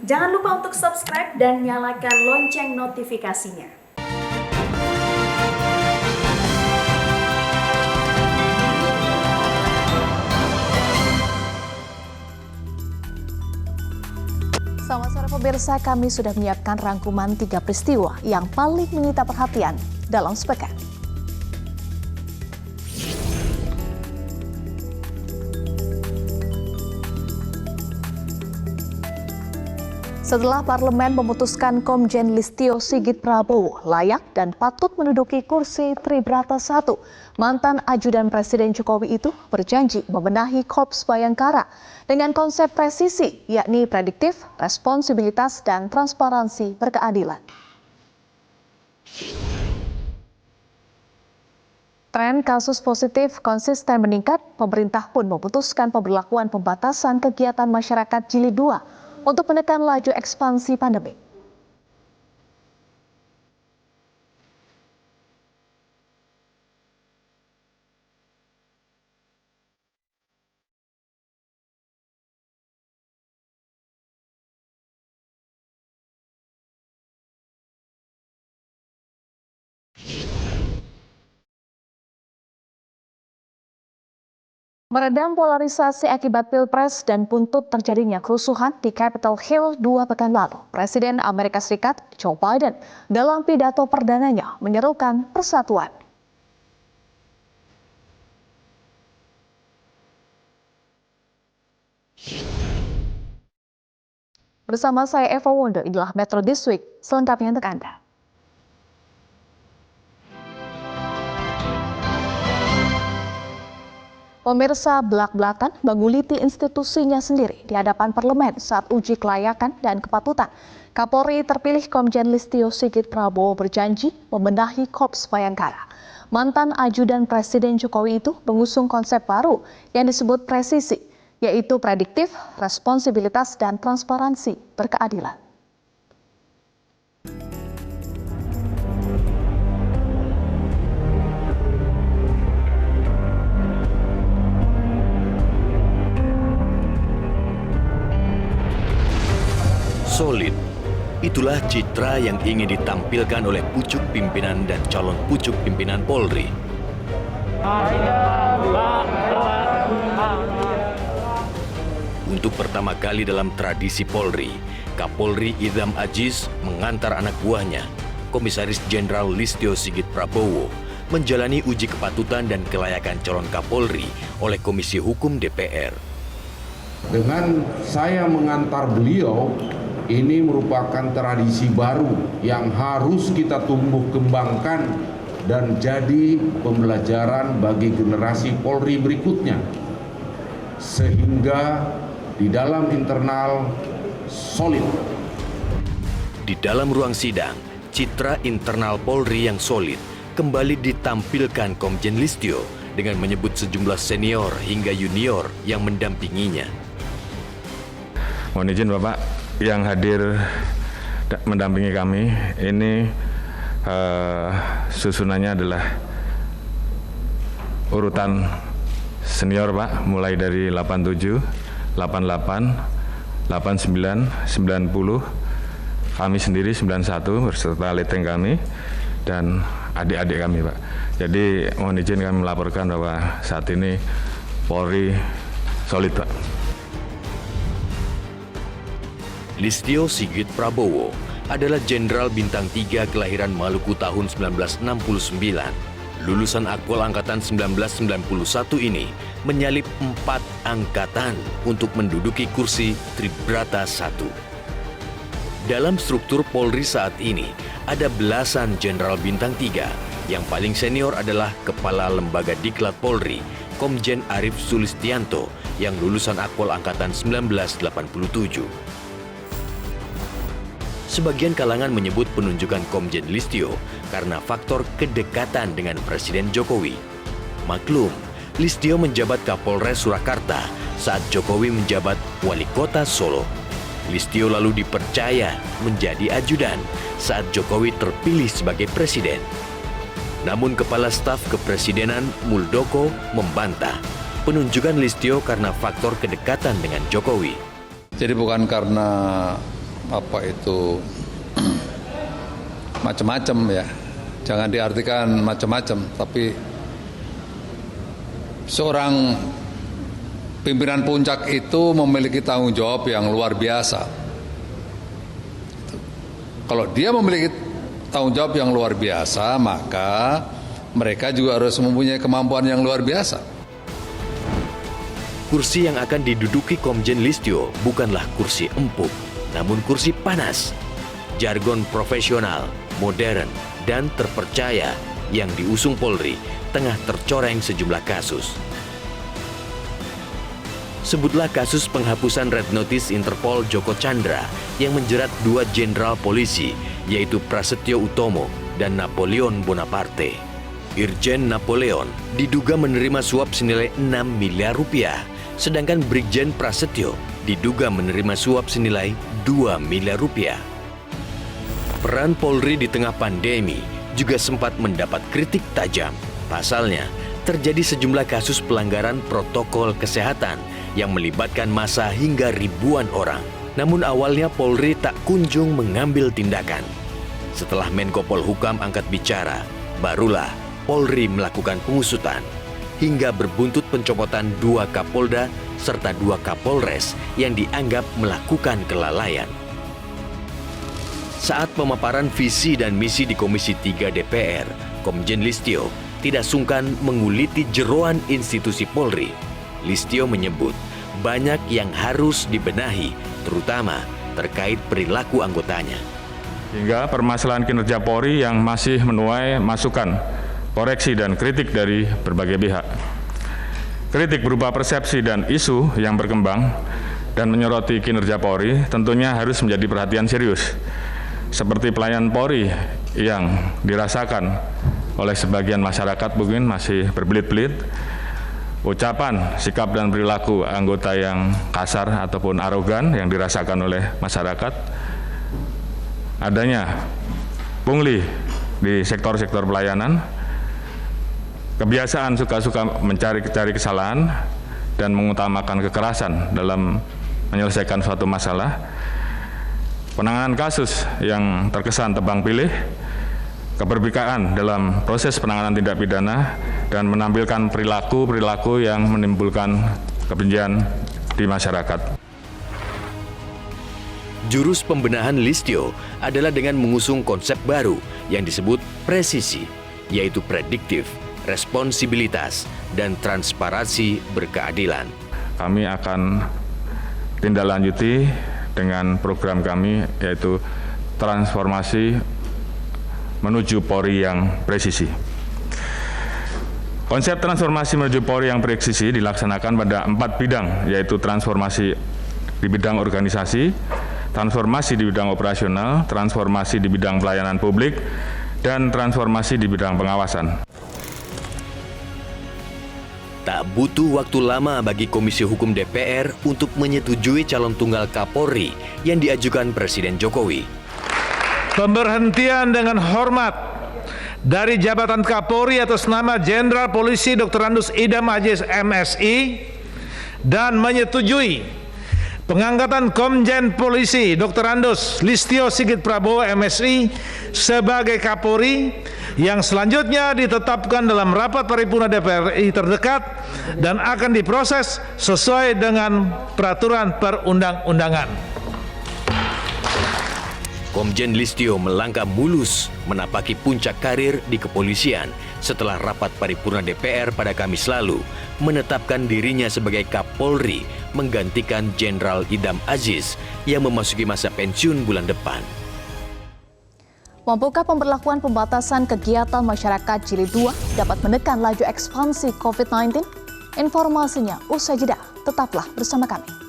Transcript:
Jangan lupa untuk subscribe dan nyalakan lonceng notifikasinya. Selamat sore pemirsa, kami sudah menyiapkan rangkuman 3 peristiwa yang paling menyita perhatian dalam sepekan. Setelah parlemen memutuskan Komjen Listio Sigit Prabowo layak dan patut menduduki kursi Tribrata I, mantan ajudan Presiden Jokowi itu berjanji membenahi Korps Bayangkara dengan konsep presisi, yakni prediktif, responsibilitas, dan transparansi berkeadilan. Tren kasus positif konsisten meningkat, pemerintah pun memutuskan pemberlakuan pembatasan kegiatan masyarakat Jilid 2 untuk menekan laju ekspansi pandemi. Meredam polarisasi akibat Pilpres dan buntut terjadinya kerusuhan di Capitol Hill 2 pekan lalu, Presiden Amerika Serikat Joe Biden dalam pidato perdananya menyerukan persatuan. Bersama saya Eva Wonder, inilah Metro This Week, selengkapnya untuk Anda. Pemirsa belak-belakan menguliti institusinya sendiri di hadapan parlemen saat uji kelayakan dan kepatutan. Kapolri terpilih Komjen Listio Sigit Prabowo berjanji membenahi Korps Bayangkara. Mantan ajudan Presiden Jokowi itu mengusung konsep baru yang disebut presisi, yaitu prediktif, responsibilitas, dan transparansi berkeadilan. Solid, itulah citra yang ingin ditampilkan oleh pucuk pimpinan dan calon pucuk pimpinan Polri. Untuk pertama kali dalam tradisi Polri, Kapolri Idham Aziz mengantar anak buahnya, Komisaris Jenderal Listio Sigit Prabowo, menjalani uji kepatutan dan kelayakan calon Kapolri oleh Komisi Hukum DPR. Dengan saya mengantar beliau, ini merupakan tradisi baru yang harus kita tumbuh kembangkan dan jadi pembelajaran bagi generasi Polri berikutnya. Sehingga di dalam internal solid. Di dalam ruang sidang, citra internal Polri yang solid kembali ditampilkan Komjen Listio dengan menyebut sejumlah senior hingga junior yang mendampinginya. Mohon izin Bapak, yang hadir mendampingi kami ini susunannya adalah urutan senior Pak, mulai dari 87, 88, 89, 90, kami sendiri 91 berserta leteng kami dan adik-adik kami Pak. Jadi mohon izin kami melaporkan bahwa saat ini Polri solid Pak. Listio Sigit Prabowo adalah Jenderal Bintang 3 kelahiran Maluku tahun 1969. Lulusan Akpol Angkatan 1991 ini menyalip 4 angkatan untuk menduduki kursi Tribrata I. Dalam struktur Polri saat ini, ada belasan Jenderal Bintang 3. Yang paling senior adalah Kepala Lembaga Diklat Polri, Komjen Arief Sulistianto, yang lulusan Akpol Angkatan 1987. Sebagian kalangan menyebut penunjukan Komjen Listio karena faktor kedekatan dengan Presiden Jokowi. Maklum, Listio menjabat Kapolres Surakarta saat Jokowi menjabat Wali Kota Solo. Listio lalu dipercaya menjadi ajudan saat Jokowi terpilih sebagai presiden. Namun Kepala Staf Kepresidenan Muldoko membantah penunjukan Listio karena faktor kedekatan dengan Jokowi. Jadi bukan karena macam-macam ya. Jangan diartikan macam-macam, tapi seorang pimpinan puncak itu memiliki tanggung jawab yang luar biasa. Kalau dia memiliki tanggung jawab yang luar biasa, maka mereka juga harus mempunyai kemampuan yang luar biasa. Kursi yang akan diduduki Komjen Listio bukanlah kursi empuk, namun kursi panas. Jargon profesional, modern, dan terpercaya yang diusung Polri tengah tercoreng sejumlah kasus. Sebutlah kasus penghapusan Red Notice Interpol Joko Chandra yang menjerat 2 jenderal polisi, yaitu Prasetyo Utomo dan Napoleon Bonaparte. Irjen Napoleon diduga menerima suap senilai 6 miliar rupiah, sedangkan Brigjen Prasetyo diduga menerima suap senilai 2 miliar rupiah. Peran Polri di tengah pandemi juga sempat mendapat kritik tajam. Pasalnya, terjadi sejumlah kasus pelanggaran protokol kesehatan yang melibatkan massa hingga ribuan orang. Namun awalnya Polri tak kunjung mengambil tindakan. Setelah Menko Polhukam angkat bicara, barulah Polri melakukan pengusutan hingga berbuntut pencopotan 2 Kapolda serta 2 Kapolres yang dianggap melakukan kelalaian. Saat pemaparan visi dan misi di Komisi 3 DPR, Komjen Listio tidak sungkan menguliti jeroan institusi Polri. Listio menyebut banyak yang harus dibenahi, terutama terkait perilaku anggotanya. Hingga permasalahan kinerja Polri yang masih menuai masukan, koreksi dan kritik dari berbagai pihak. Kritik berupa persepsi dan isu yang berkembang dan menyoroti kinerja Polri tentunya harus menjadi perhatian serius. Seperti pelayanan Polri yang dirasakan oleh sebagian masyarakat mungkin masih berbelit-belit, ucapan, sikap dan perilaku anggota yang kasar ataupun arogan yang dirasakan oleh masyarakat, adanya pungli di sektor-sektor pelayanan, kebiasaan suka-suka mencari kesalahan dan mengutamakan kekerasan dalam menyelesaikan suatu masalah, penanganan kasus yang terkesan tebang pilih, keberpihakan dalam proses penanganan tindak pidana, dan menampilkan perilaku-perilaku yang menimbulkan kebencian di masyarakat. Jurus pembenahan Listio adalah dengan mengusung konsep baru yang disebut presisi, yaitu prediktif, responsibilitas, dan transparansi berkeadilan. Kami akan tindak lanjuti dengan program kami, yaitu transformasi menuju Polri yang presisi. Konsep transformasi menuju Polri yang presisi dilaksanakan pada 4 bidang, yaitu transformasi di bidang organisasi, transformasi di bidang operasional, transformasi di bidang pelayanan publik, dan transformasi di bidang pengawasan. Tak butuh waktu lama bagi Komisi Hukum DPR untuk menyetujui calon tunggal Kapolri yang diajukan Presiden Jokowi. Pemberhentian dengan hormat dari jabatan Kapolri atas nama Jenderal Polisi Dr. Andus Idam Aziz MSI dan menyetujui pengangkatan Komjen Polisi Dr. Andus Listio Sigit Prabowo MSI sebagai Kapolri yang selanjutnya ditetapkan dalam rapat paripurna DPR RI terdekat dan akan diproses sesuai dengan peraturan perundang-undangan. Komjen Listio melangkah mulus menapaki puncak karir di kepolisian setelah rapat paripurna DPR pada Kamis lalu menetapkan dirinya sebagai Kapolri menggantikan Jenderal Idam Aziz yang memasuki masa pensiun bulan depan. Mampukah pemberlakuan pembatasan kegiatan masyarakat Jilid 2 dapat menekan laju ekspansi COVID-19? Informasinya usai jeda, tetaplah bersama kami.